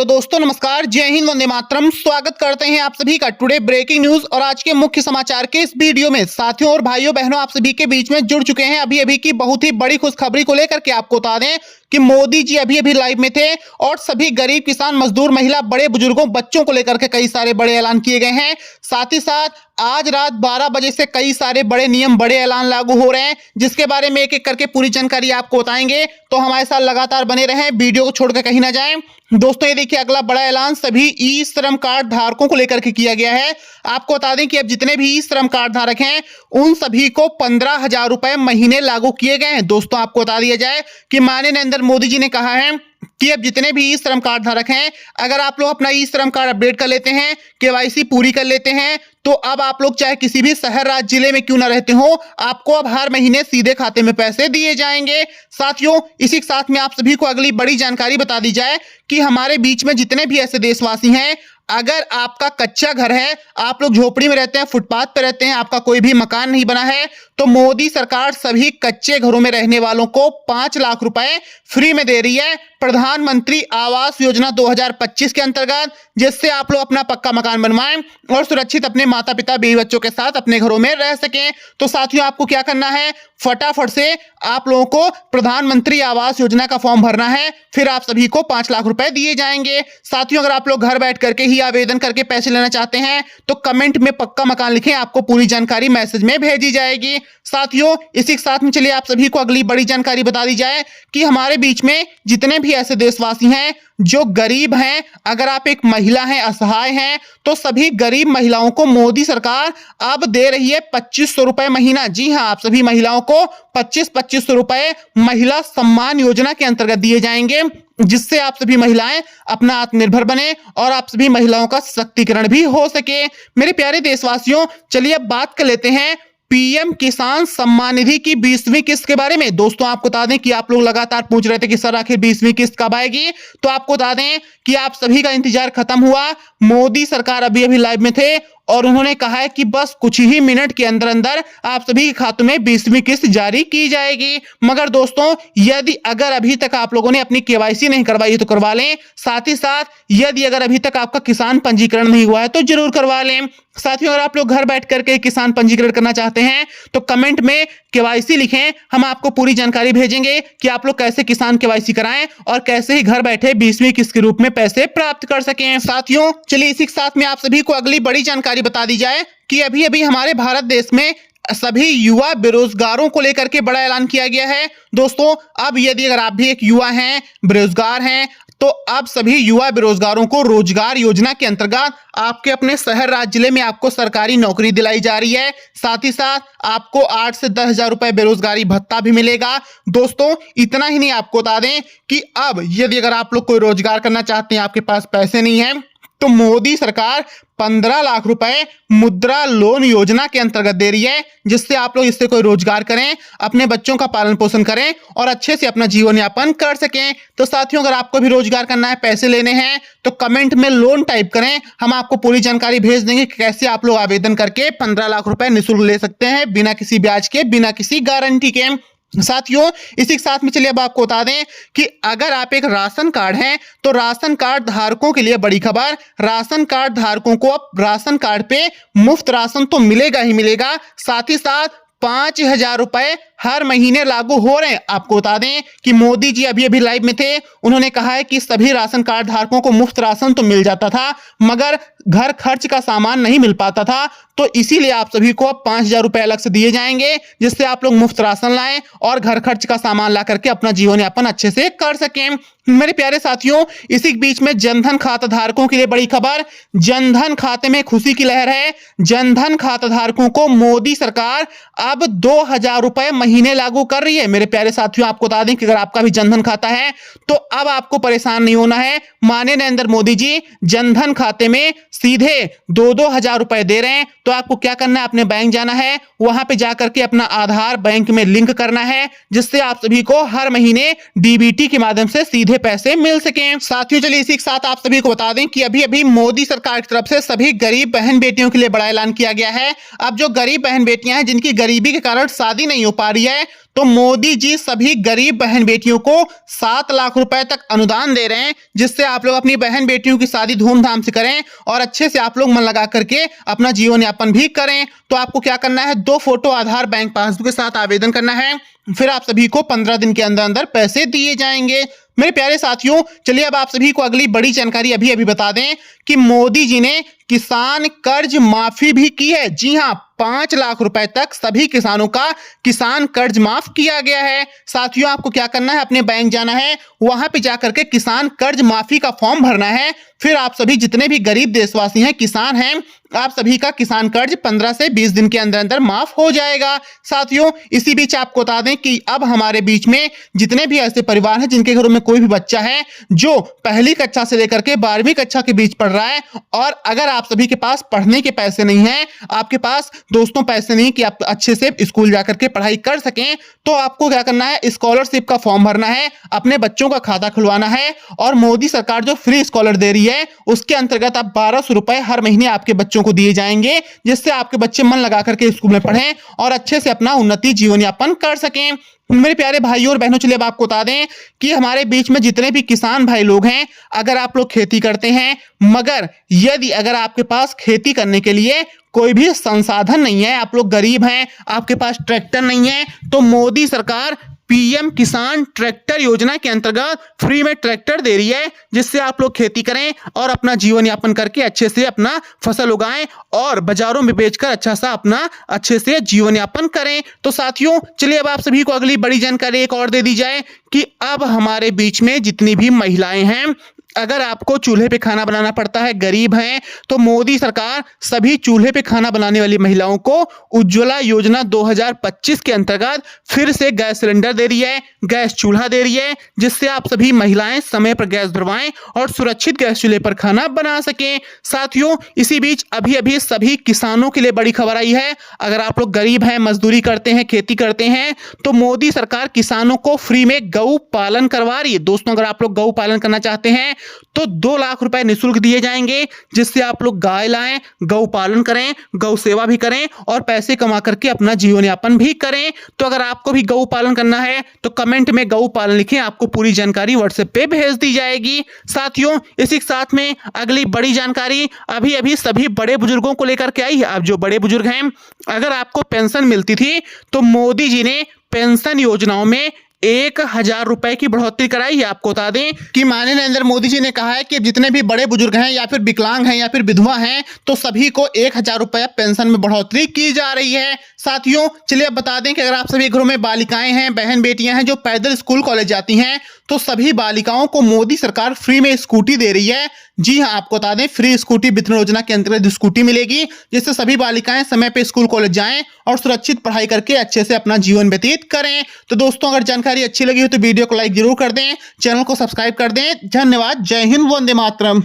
Hello दोस्तों, नमस्कार, जय हिंद, वंदे मातरम। स्वागत करते हैं आप सभी का टुडे ब्रेकिंग न्यूज और आज के मुख्य समाचार के इस वीडियो में। साथियों और भाइयों बहनों, आप सभी के बीच में जुड़ चुके हैं अभी अभी की बहुत ही बड़ी खुशखबरी को लेकर के। आपको बता दें कि मोदी जी अभी अभी लाइव में थे और सभी गरीब किसान, मजदूर, महिला, बड़े बुजुर्गों, बच्चों को लेकर के कई सारे बड़े ऐलान किए गए हैं। साथ ही साथ आज रात 12 बजे से कई सारे बड़े नियम, बड़े ऐलान लागू हो रहे हैं, जिसके बारे में एक एक करके पूरी जानकारी आपको बताएंगे। तो हमारे साथ लगातार बने रहें, वीडियो को छोड़कर कहीं ना जाएं। दोस्तों ये देखिए, अगला बड़ा ऐलान सभी ई श्रम कार्ड धारकों को लेकर के किया गया है। आपको बता दें कि अब जितने भी ई श्रम कार्ड धारक हैं उन सभी को 15,000 रुपए महीने लागू किए गए हैं। दोस्तों आपको बता दिया जाए कि माननीय नरेंद्र मोदी जी ने कहा है कि अब जितने भी ई श्रम कार्ड धारक हैं, अगर आप लोग अपना ई श्रम कार्ड अपडेट कर लेते हैं, केवाईसी पूरी कर लेते हैं, तो अब आप लोग चाहे किसी भी शहर, राज्य, जिले में क्यों ना रहते हो, आपको अब हर महीने सीधे खाते में पैसे दिए जाएंगे। साथियों इसी के साथ में आप सभी को अगली बड़ी जानकारी बता दी जाए कि हमारे बीच में जितने भी ऐसे देशवासी हैं, अगर आपका कच्चा घर है, आप लोग झोपड़ी में रहते हैं, फुटपाथ पे रहते हैं, आपका कोई भी मकान नहीं बना है, तो मोदी सरकार सभी कच्चे घरों में रहने वालों को 5 लाख रुपए फ्री में दे रही है प्रधानमंत्री आवास योजना 2025 के अंतर्गत, जिससे आप लोग अपना पक्का मकान बनवाएं और सुरक्षित अपने माता पिता, बीवी बच्चों के साथ अपने घरों में रह सकें। तो साथियों आपको क्या करना है, फटाफट से आप लोगों को प्रधानमंत्री आवास योजना का फॉर्म भरना है, फिर आप सभी को 5 लाख रुपए दिए जाएंगे। साथियों अगर आप लोग घर बैठ करके ही आवेदन करके पैसे लेना चाहते हैं तो कमेंट में पक्का मकान लिखें, आपको पूरी जानकारी मैसेज में भेजी जाएगी। साथियों इसी के साथ में चलिए आप सभी को अगली बड़ी जानकारी बता दी जाए कि हमारे बीच में जितने भी ऐसे देशवासी हैं जो गरीब हैं, अगर आप एक महिला हैं, असहाय हैं, तो सभी गरीब महिलाओं को मोदी सरकार अब दे रही है 2500 रुपए महीना। जी हां, आप सभी महिलाओं को 2500 रुपए महिला सम्मान योजना के अंतर्गत दिए जाएंगे, जिससे आप सभी महिलाएं अपना आत्मनिर्भर बने और आप सभी महिलाओं का सशक्तिकरण भी हो सके। मेरे प्यारे देशवासियों, चलिए अब बात कर लेते हैं पीएम किसान सम्मान निधि की 20वीं किस्त के बारे में। दोस्तों आपको बता दें कि आप लोग लगातार पूछ रहे थे कि सर आखिर 20वीं किस्त कब आएगी, तो आपको बता दें कि आप सभी का इंतजार खत्म हुआ। मोदी सरकार अभी अभी लाइव में थे और उन्होंने कहा है कि बस कुछ ही मिनट के अंदर अंदर आप सभी के खातों में 20वीं किस्त जारी की जाएगी। मगर दोस्तों यदि अगर अभी तक आप लोगों ने अपनी केवाईसी नहीं करवाई है तो करवा लें। साथ ही साथ यदि अगर अभी तक आपका किसान पंजीकरण नहीं हुआ है तो जरूर करवा लें। साथियों अगर आप लोग घर बैठ करके किसान पंजीकरण करना चाहते हैं तो कमेंट में केवाईसी लिखें, हम आपको पूरी जानकारी भेजेंगे कि आप लोग कैसे किसान केवाईसी कराएं और कैसे ही घर बैठे 20वीं किस्त के रूप में पैसे प्राप्त कर सकें। साथियों चलिए इसी के साथ में आप सभी को अगली बड़ी जानकारी बता दी जाए कि अभी अभी हमारे भारत देश में सभी युवा बेरोजगारों को लेकर के बड़ा ऐलान किया गया है। दोस्तों अब यदि अगर आप भी एक युवा हैं, बेरोजगार हैं, तो अब सभी युवा बेरोजगारों को रोजगार योजना के अंतर्गत आपके अपने शहर, राज्य, जिले में आपको सरकारी नौकरी दिलाई जा रही है। साथ ही साथ आपको 8 से 10,000 रुपए बेरोजगारी भत्ता भी मिलेगा। दोस्तों इतना ही नहीं, आपको बता दें कि अब यदि अगर आप लोग कोई रोजगार करना चाहते हैं, आपके पास पैसे नहीं है, तो मोदी सरकार 15 लाख रुपए मुद्रा लोन योजना के अंतर्गत दे रही है, जिससे आप लोग इससे कोई रोजगार करें, अपने बच्चों का पालन पोषण करें और अच्छे से अपना जीवन यापन कर सकें। तो साथियों अगर आपको भी रोजगार करना है, पैसे लेने हैं, तो कमेंट में लोन टाइप करें, हम आपको पूरी जानकारी भेज देंगे कि कैसे आप लोग आवेदन करके 15 लाख रुपए निःशुल्क ले सकते हैं, बिना किसी ब्याज के, बिना किसी गारंटी के। साथियों इसी के साथ में चलिए अब आपको बता दें कि अगर आप एक राशन कार्ड हैं तो राशन कार्ड धारकों के लिए बड़ी खबर। राशन कार्ड धारकों को अब राशन कार्ड पे मुफ्त राशन तो मिलेगा ही मिलेगा, साथ ही साथ 5,000 रुपए हर महीने लागू हो रहे हैं। आपको बता दें कि मोदी जी अभी अभी लाइव में थे, उन्होंने कहा है कि सभी राशन कार्ड धारकों को मुफ्त राशन तो मिल जाता था, मगर घर खर्च का सामान नहीं मिल पाता था, तो इसीलिए आप सभी को अब 5,000 रुपए अलग से दिए जाएंगे, जिससे आप लोग मुफ्त राशन लाएं और घर खर्च का सामान ला करके अपना जीवन यापन अच्छे से कर सकें। मेरे प्यारे साथियों इसी बीच में जनधन खाता धारकों के लिए बड़ी खबर। जनधन खाते में खुशी की लहर है। जनधन खाता धारकों को मोदी सरकार अब 2,000 रुपए महीने लागू कर रही है। मेरे प्यारे साथियों आपको बता दें कि अगर आपका भी जनधन खाता है तो अब आपको परेशान नहीं होना है। माननीय नरेंद्र मोदी जी जनधन खाते में सीधे 2-2 हजार रुपए दे रहे हैं। तो आपको क्या करना है, अपने बैंक जाना है, वहां पे जाकर के अपना आधार बैंक में लिंक करना है, जिससे आप सभी को हर महीने डीबीटी के माध्यम से सीधे पैसे मिल सकें। साथियों चलिए इसी के साथ आप सभी को बता दें कि अभी अभी मोदी सरकार की तरफ से सभी गरीब बहन बेटियों के लिए बड़ा ऐलान किया गया है। अब जो गरीब बहन बेटियां हैं जिनकी गरीबी के कारण शादी नहीं हो पा रही रही है, तो मोदी जी सभी गरीब बहन बेटियों को 7 लाख रुपए तक अनुदान दे रहे हैं, जिससे आप लोग अपनी बहन बेटियों की शादी धूमधाम से करें और अच्छे से आप लोग मन लगा करके अपना जीवन यापन भी करें। तो आपको क्या करना है, 2 फोटो आधार बैंक पासबुक के साथ आवेदन करना है, फिर आप सभी को 15 दिन के अंदर अंदर पैसे दिए जाएंगे। मेरे प्यारे साथियों, चलिए अब आप सभी को अगली बड़ी जानकारी अभी बता दें कि मोदी जी ने किसान कर्ज माफी भी की है। जी हां, 5 लाख रुपए तक सभी किसानों का किसान कर्ज माफ किया गया है। साथियों, आपको क्या करना है, अपने बैंक जाना है, वहां पे जाकर के किसान कर्ज माफी का फॉर्म भरना है। फिर आप सभी जितने भी गरीब देशवासी हैं, किसान हैं, आप सभी का किसान कर्ज 15 से 20 दिन के अंदर अंदर माफ हो जाएगा। साथियों, इसी बीच आपको बता दें कि अब हमारे बीच में जितने भी ऐसे परिवार हैं जिनके घरों में कोई भी बच्चा है जो पहली कक्षा से लेकर के 12वीं कक्षा के बीच पढ़ रहा है, और अगर आप सभी के पास पढ़ने के पैसे नहीं हैं, आपके पास दोस्तों पैसे नहीं कि आप अच्छे से स्कूल जाकर के पढ़ाई कर सकें, तो आपको क्या करना है, स्कॉलरशिप का फॉर्म भरना है, अपने बच्चों का खाता खुलवाना है, और मोदी सरकार जो फ्री स्कॉलर दे रही है उसके अंतर्गत आप 1200 रुपए हर महीने आपके बच्चों को दिए जाएंगे, जिससे आपके बच्चे मन लगा करके स्कूल में पढ़ें और अच्छे से अपना उन्नति जीवन यापन कर सकें। मेरे प्यारे भाइयों और बहनों, चलिए अब आपको बता दें कि हमारे बीच में जितने भी किसान भाई लोग हैं, अगर आप लोग खेती करते हैं, मगर यदि अगर आपके पास खेती करने के लिए कोई भी संसाधन नहीं है, आप लोग गरीब हैं, आपके पास ट्रैक्टर नहीं है, तो मोदी सरकार पीएम किसान ट्रैक्टर योजना के अंतर्गत फ्री में ट्रैक्टर दे रही है, जिससे आप लोग खेती करें और अपना जीवन यापन करके अच्छे से अपना फसल उगाएं और बाजारों में बेचकर अच्छा सा अपना अच्छे से जीवन यापन करें। तो साथियों, चलिए अब आप सभी को अगली बड़ी जानकारी एक और दे दी जाए कि अब हमारे बीच में जितनी भी महिलाएं हैं, अगर आपको चूल्हे पे खाना बनाना पड़ता है, गरीब हैं, तो मोदी सरकार सभी चूल्हे पे खाना बनाने वाली महिलाओं को उज्ज्वला योजना 2025 के अंतर्गत फिर से गैस सिलेंडर दे रही है, गैस चूल्हा दे रही है, जिससे आप सभी महिलाएं समय पर गैस भरवाएं और सुरक्षित गैस चूल्हे पर खाना बना सकें। साथियों, इसी बीच अभी सभी किसानों के लिए बड़ी खबर आई है। अगर आप लोग गरीब हैं, मजदूरी करते हैं, खेती करते हैं, तो मोदी सरकार किसानों को फ्री में गौ पालन करवा रही है। दोस्तों, अगर आप लोग गौ पालन करना चाहते हैं तो 2 लाख रुपए निःशुल्क दिए जाएंगे, जिससे आप लोग गाय लाएं, गौ पालन करें, गौ सेवा भी करें और पैसे कमा करके अपना जीवन यापन भी करें। तो अगर आपको भी गौ पालन करना है तो कमेंट में गौ पालन लिखें, आपको पूरी जानकारी व्हाट्सएप पे भेज दी जाएगी। साथियों, इसी के साथ में अगली बड़ी जानकारी अभी सभी बड़े बुजुर्गों को लेकर के आई है। आप जो बड़े बुजुर्ग हैं, अगर आपको पेंशन मिलती थी तो मोदी जी ने पेंशन योजनाओं में 1000 रुपए की बढ़ोतरी कराई है। आपको बता दें कि माननीय नरेंद्र मोदी जी ने कहा है कि जितने भी बड़े बुजुर्ग हैं या फिर विकलांग हैं या फिर विधवा हैं, तो सभी को 1000 रुपया पेंशन में बढ़ोतरी की जा रही है। साथियों, चलिए अब बता दें कि अगर आप सभी घरों में बालिकाएं हैं, बहन बेटियां हैं जो पैदल स्कूल कॉलेज जाती हैं, तो सभी बालिकाओं को मोदी सरकार फ्री में स्कूटी दे रही है। जी हां, आपको बता दें फ्री स्कूटी वितरण योजना के अंतर्गत स्कूटी मिलेगी, जिससे सभी बालिकाएं समय पे स्कूल कॉलेज जाएं और सुरक्षित पढ़ाई करके अच्छे से अपना जीवन व्यतीत करें। तो दोस्तों, अगर जानकारी अच्छी लगी हो तो वीडियो को लाइक जरूर कर दें, चैनल को सब्सक्राइब कर दें। धन्यवाद। जय हिंद, वंदे मातरम।